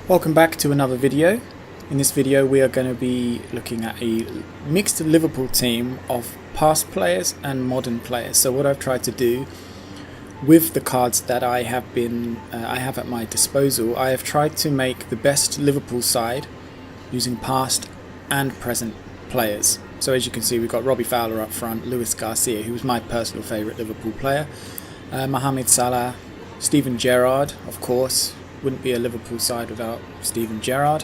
Welcome back to another video. In this video we are going to be looking at a mixed Liverpool team of past players and modern players. So what I've tried to do with the cards that I have at my disposal, I have tried to make the best Liverpool side using past and present players. So as you can see, we've got Robbie Fowler up front, Luis Garcia, who was my personal favourite Liverpool player, Mohamed Salah, Steven Gerrard, of course. Wouldn't be a Liverpool side without Steven Gerrard.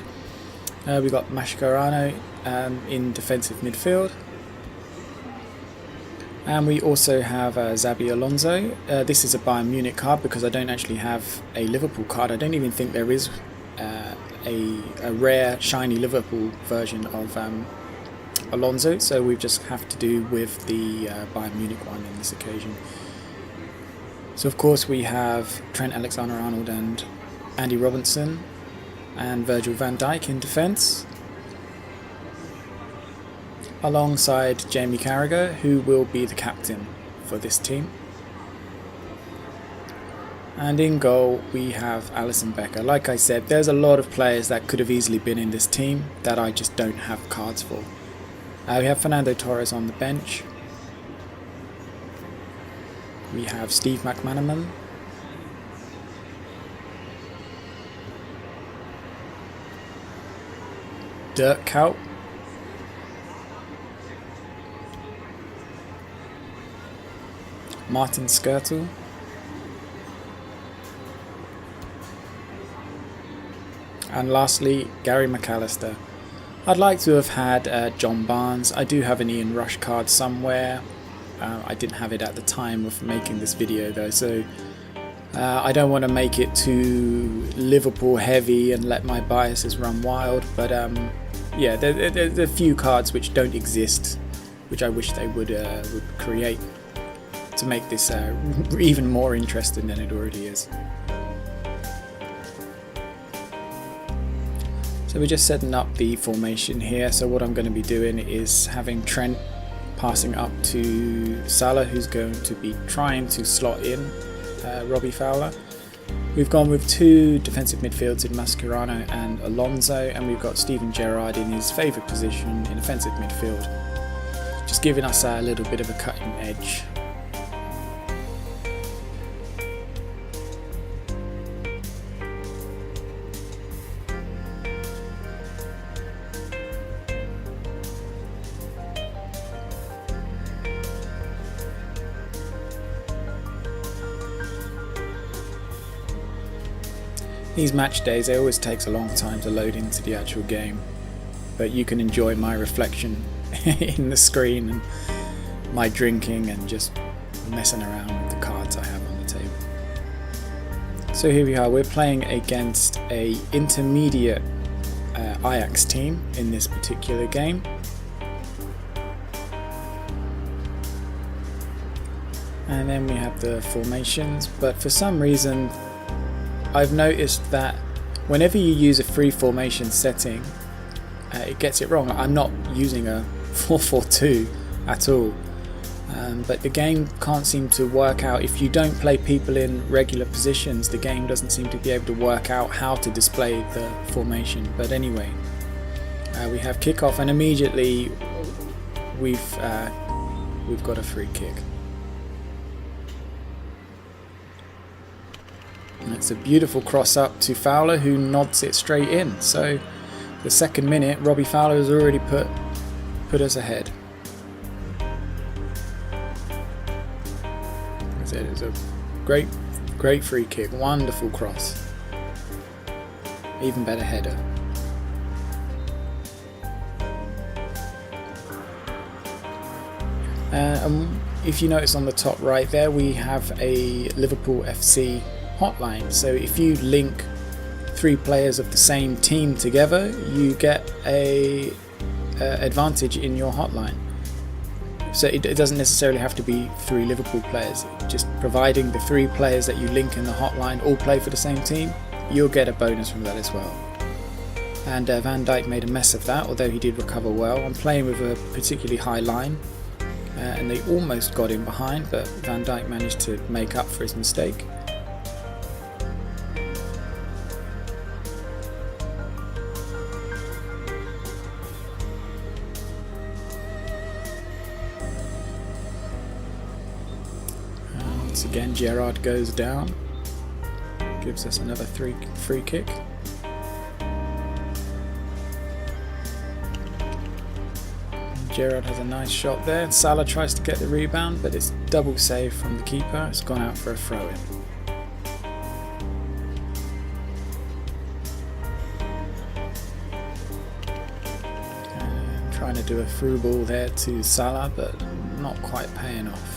We've got Mascherano in defensive midfield. And we also have Xabi Alonso. This is a Bayern Munich card because I don't actually have a Liverpool card. I don't even think there is a rare shiny Liverpool version of Alonso, so we just have to do with the Bayern Munich one on this occasion. So of course we have Trent Alexander-Arnold and Andy Robertson and Virgil van Dijk in defence, alongside Jamie Carragher, who will be the captain for this team. And in goal we have Alisson Becker. Like I said, there's a lot of players that could have easily been in this team that I just don't have cards for. We have Fernando Torres on the bench. We have Steve McManaman. Dirk Kuyt. Martin Skrtel. And lastly, Gary McAllister. I'd like to have had John Barnes. I do have an Ian Rush card somewhere. I didn't have it at the time of making this video though, so I don't want to make it too Liverpool heavy and let my biases run wild, but yeah, there's a few cards which don't exist, which I wish they would create to make this even more interesting than it already is. So we're just setting up the formation here. So what I'm going to be doing is having Trent passing up to Salah, who's going to be trying to slot in Robbie Fowler. We've gone with two defensive midfields in Mascherano and Alonso, and we've got Steven Gerrard in his favourite position in defensive midfield, just giving us a little bit of a cutting edge. These match days, it always takes a long time to load into the actual game, but you can enjoy my reflection in the screen and my drinking and just messing around with the cards I have on the table. So here we are, we're playing against a intermediate Ajax team in this particular game. And then we have the formations, but for some reason I've noticed that whenever you use a free formation setting, it gets it wrong. I'm not using a 4-4-2 at all, but the game can't seem to work out. If you don't play people in regular positions, the game doesn't seem to be able to work out how to display the formation. But anyway, we have kickoff, and immediately we've got a free kick. And it's a beautiful cross up to Fowler, who nods it straight in. So the second minute, Robbie Fowler has already put us ahead. It was a great free kick, wonderful cross, even better header. If you notice on the top right there, we have a Liverpool FC hotline. So if you link three players of the same team together, you get a advantage in your hotline. So it doesn't necessarily have to be three Liverpool players. Just providing the three players that you link in the hotline all play for the same team, you'll get a bonus from that as well. And Van Dijk made a mess of that, although he did recover well. I'm playing with a particularly high line, and they almost got him behind, but Van Dijk managed to make up for his mistake. Once again, Gerrard goes down. Gives us another free kick. Gerrard has a nice shot there, and Salah tries to get the rebound, but it's double save from the keeper. It's gone out for a throw-in. Trying to do a through ball there to Salah, but not quite paying off.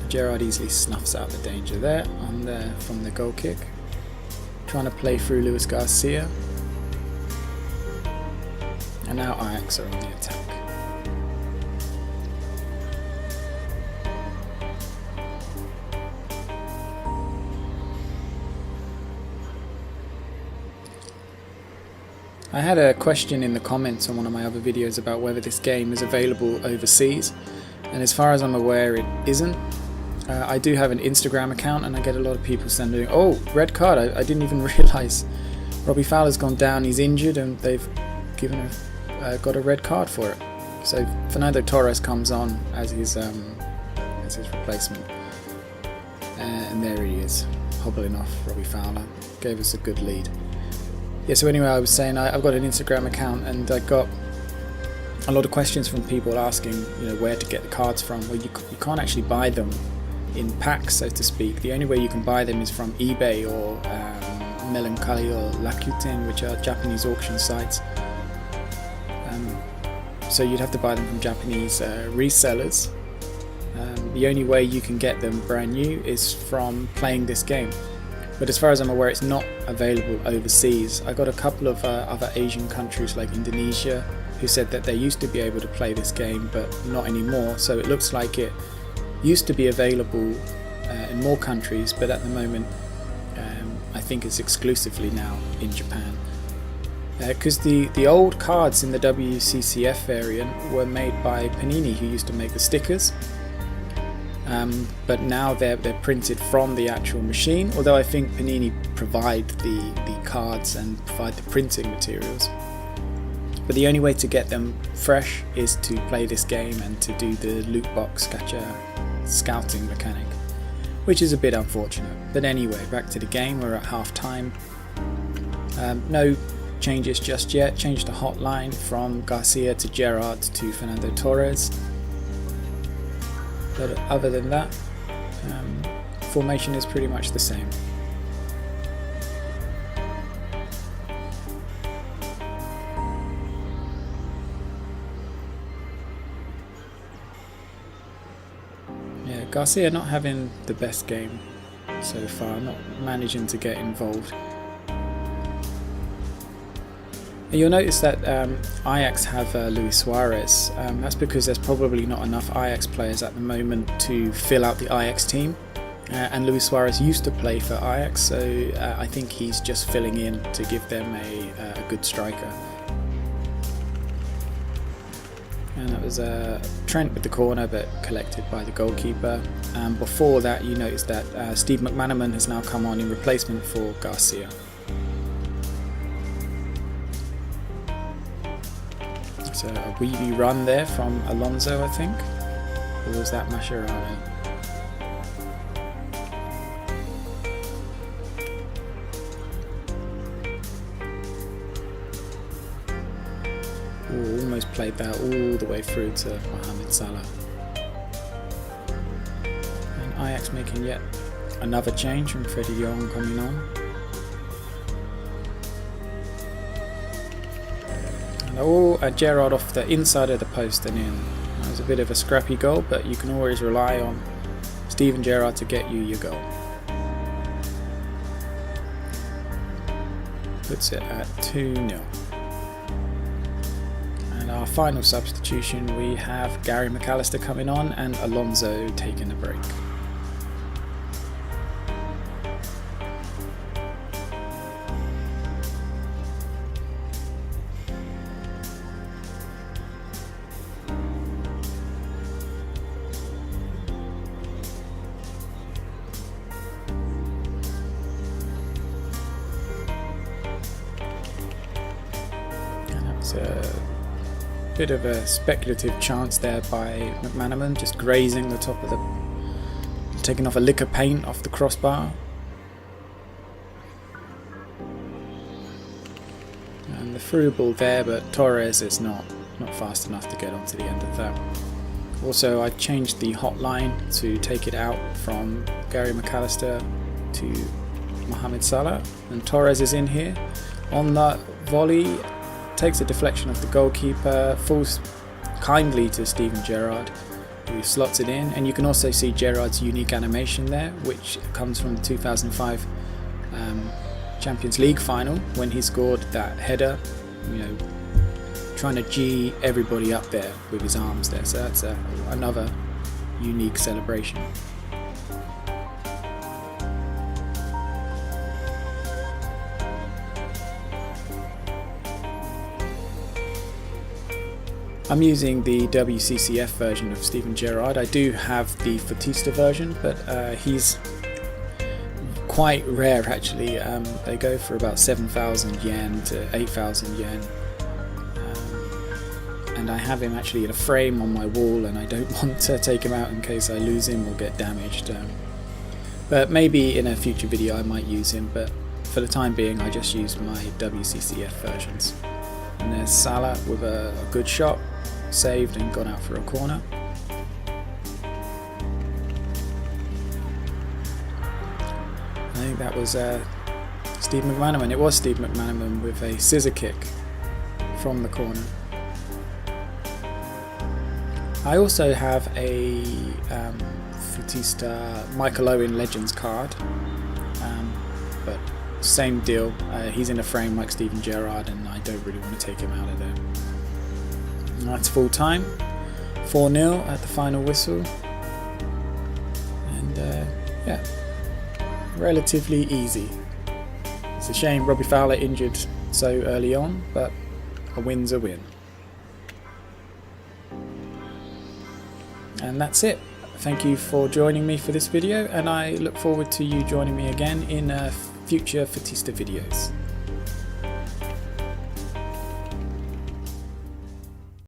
Gerrard easily snuffs out the danger there from the goal kick. Trying to play through Luis Garcia. And now Ajax are on the attack. I had a question in the comments on one of my other videos about whether this game is available overseas, and as far as I'm aware it isn't. I do have an Instagram account and I get a lot of people sending, oh, red card, I didn't even realise Robbie Fowler's gone down, he's injured, and they've got a red card for it. So Fernando Torres comes on as his replacement, and there he is, hobbling off Robbie Fowler. Gave us a good lead. Yeah, so anyway, I was saying I've got an Instagram account, and I got a lot of questions from people asking, where to get the cards from. Well, you can't actually buy them in packs, so to speak. The only way you can buy them is from eBay or Melankali or Rakuten, which are Japanese auction sites. So you'd have to buy them from Japanese resellers. The only way you can get them brand new is from playing this game. But as far as I'm aware, it's not available overseas. I got a couple of other Asian countries like Indonesia who said that they used to be able to play this game, but not anymore. So it looks like it used to be available in more countries, but at the moment I think it's exclusively now in Japan. Because the old cards in the WCCF variant were made by Panini, who used to make the stickers. But now they're printed from the actual machine, although I think Panini provide the cards and provide the printing materials. But the only way to get them fresh is to play this game and to do the loot box gacha scouting mechanic, which is a bit unfortunate. But anyway, back to the game. We're at half time. No changes just yet. Changed the hotline from Garcia to Gerrard to Fernando Torres. But other than that, formation is pretty much the same. Yeah, Garcia not having the best game so far, not managing to get involved. You'll notice that Ajax have Luis Suarez. That's because there's probably not enough Ajax players at the moment to fill out the Ajax team. And Luis Suarez used to play for Ajax, so I think he's just filling in to give them a good striker. And that was Trent with the corner, but collected by the goalkeeper. Before that, you notice that Steve McManaman has now come on in replacement for Garcia. So a weavy run there from Alonso, I think, or was that Mascherano? Ooh, almost played that all the way through to Mohamed Salah. And Ajax making yet another change from Freddie Young coming on. Oh, Gerrard off the inside of the post and in. That was a bit of a scrappy goal, but you can always rely on Steven Gerrard to get you your goal. Puts it at 2-0. And our final substitution, we have Gary McAllister coming on and Alonso taking a break. A bit of a speculative chance there by McManaman, just grazing the top of the taking off a lick of paint off the crossbar. And the through ball there, but Torres is not fast enough to get onto the end of that. Also, I changed the hotline to take it out from Gary McAllister to Mohamed Salah, and Torres is in here on that volley, takes a deflection of the goalkeeper, falls kindly to Steven Gerrard, who slots it in. And you can also see Gerrard's unique animation there, which comes from the 2005 Champions League final when he scored that header, you know, trying to G everybody up there with his arms there. So that's another unique celebration. I'm using the WCCF version of Steven Gerrard. I do have the Footista version, but he's quite rare actually. They go for about 7,000 yen to 8,000 yen. And I have him actually in a frame on my wall, and I don't want to take him out in case I lose him or get damaged. But maybe in a future video I might use him, but for the time being I just use my WCCF versions. And there's Salah with a good shot, saved and gone out for a corner. I think that was Steve McManaman. It was Steve McManaman with a scissor kick from the corner. I also have a Footista Michael Owen Legends card, but same deal. He's in a frame like Steven Gerrard, and I don't really want to take him out of there. And that's full time, 4-0 at the final whistle, and yeah, relatively easy. It's a shame Robbie Fowler injured so early on, but a win's a win. And that's it. Thank you for joining me for this video, and I look forward to you joining me again in future Footista videos.